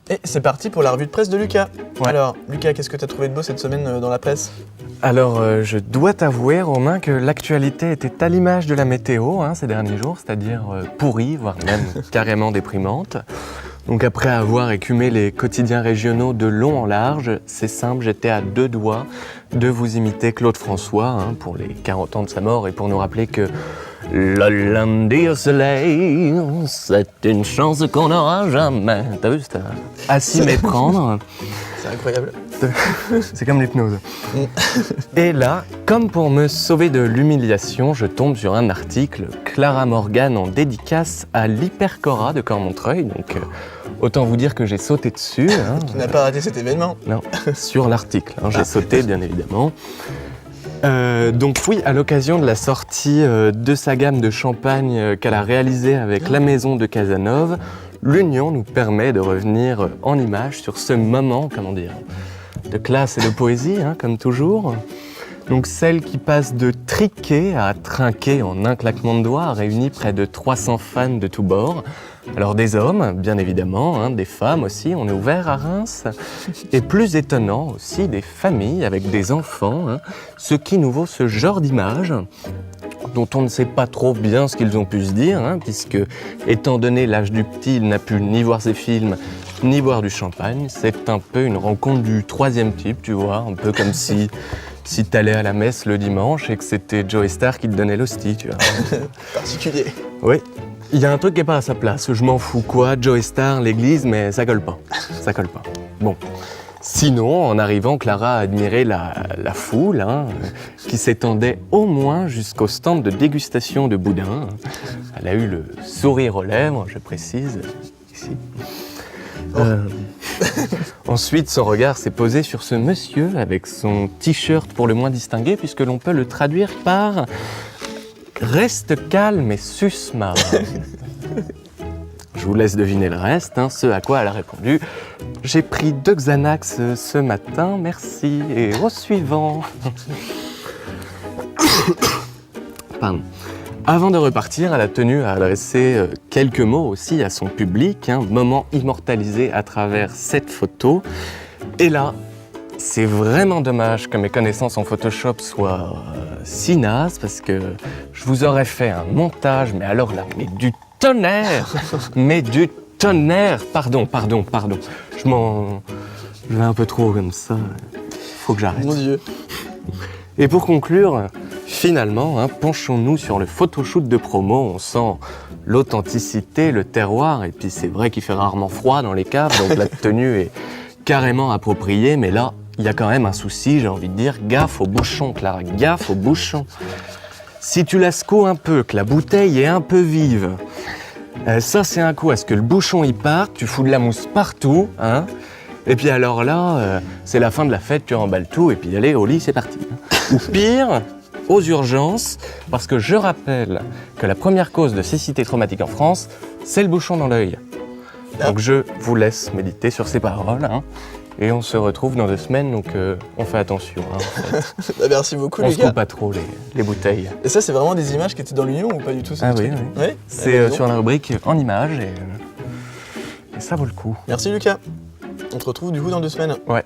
Et c'est parti pour la revue de presse de Lucas. Ouais. Alors, Lucas, qu'est-ce que tu as trouvé de beau cette semaine dans la presse? Alors, je dois t'avouer, Romain, que l'actualité était à l'image de la météo ces derniers jours, c'est-à-dire pourrie, voire même carrément déprimante. Donc après avoir écumé les quotidiens régionaux de long en large, c'est simple, j'étais à deux doigts de vous imiter Claude François pour les 40 ans de sa mort et pour nous rappeler que le lundi au soleil, c'est une chance qu'on n'aura jamais. T'as vu, c'était à s'y méprendre. C'est incroyable. C'est comme l'hypnose. Et là, comme pour me sauver de l'humiliation, je tombe sur un article, Clara Morgan en dédicace à l'Hypercora de Cormontreuil. Donc, autant vous dire que j'ai sauté dessus. Tu n'as pas raté cet événement? Non, sur l'article. J'ai sauté, bien évidemment. Donc oui, à l'occasion de la sortie de sa gamme de champagne qu'elle a réalisée avec la maison de Casanova, l'Union nous permet de revenir en images sur ce moment, comment dire, de classe et de poésie, comme toujours. Donc celle qui passe de triquer à trinquer en un claquement de doigts a réuni près de 300 fans de tous bords. Alors des hommes, bien évidemment, des femmes aussi, on est ouvert à Reims. Et plus étonnant aussi, des familles avec des enfants, ce qui nous vaut ce genre d'image dont on ne sait pas trop bien ce qu'ils ont pu se dire, puisque, étant donné l'âge du petit, il n'a pu ni voir ses films, ni boire du champagne. C'est un peu une rencontre du troisième type, tu vois, un peu comme si t'allais à la messe le dimanche et que c'était Joey Starr qui te donnait l'hostie, tu vois. Particulier. Oui. Il y a un truc qui n'est pas à sa place, je m'en fous quoi, Joey Starr, l'église, mais ça colle pas. Ça colle pas. Bon. Sinon, en arrivant, Clara a admiré la foule, qui s'étendait au moins jusqu'au stand de dégustation de boudin. Elle a eu le sourire aux lèvres, je précise, ici. Ensuite, son regard s'est posé sur ce monsieur avec son t-shirt pour le moins distingué, puisque l'on peut le traduire par « Reste calme et suce ma ». Je vous laisse deviner le reste, ce à quoi elle a répondu « J'ai pris 2 Xanax ce matin, merci, et au suivant ». Pardon. Avant de repartir, elle a tenu à adresser quelques mots aussi à son public, moment immortalisé à travers cette photo. Et là, c'est vraiment dommage que mes connaissances en Photoshop soient si nazes, parce que je vous aurais fait un montage, mais alors là, mais du tonnerre. Pardon. Je vais un peu trop comme ça. Faut que j'arrête. Mon Dieu. Et pour conclure, finalement, penchons-nous sur le photoshoot de promo. On sent l'authenticité, le terroir, et puis c'est vrai qu'il fait rarement froid dans les caves, donc la tenue est carrément appropriée, mais là, il y a quand même un souci, j'ai envie de dire, gaffe au bouchon, Clara, gaffe au bouchon. Si tu la secoues un peu, que la bouteille est un peu vive, ça c'est un coup à ce que le bouchon y parte, tu fous de la mousse partout, et puis alors là, c'est la fin de la fête, tu remballes tout, et puis allez, au lit, c'est parti. Ou pire, aux urgences, parce que je rappelle que la première cause de cécité traumatique en France, c'est le bouchon dans l'œil. Donc je vous laisse méditer sur ces paroles, et on se retrouve dans 2 semaines, donc on fait attention. En fait. Merci beaucoup, On Lucas. se coupe pas trop les bouteilles. Et ça, c'est vraiment des images qui étaient dans l'Union ou pas du tout? Oui. Ouais. C'est sur la rubrique en images, et ça vaut le coup. Merci, Lucas. On te retrouve du coup dans 2 semaines. Ouais.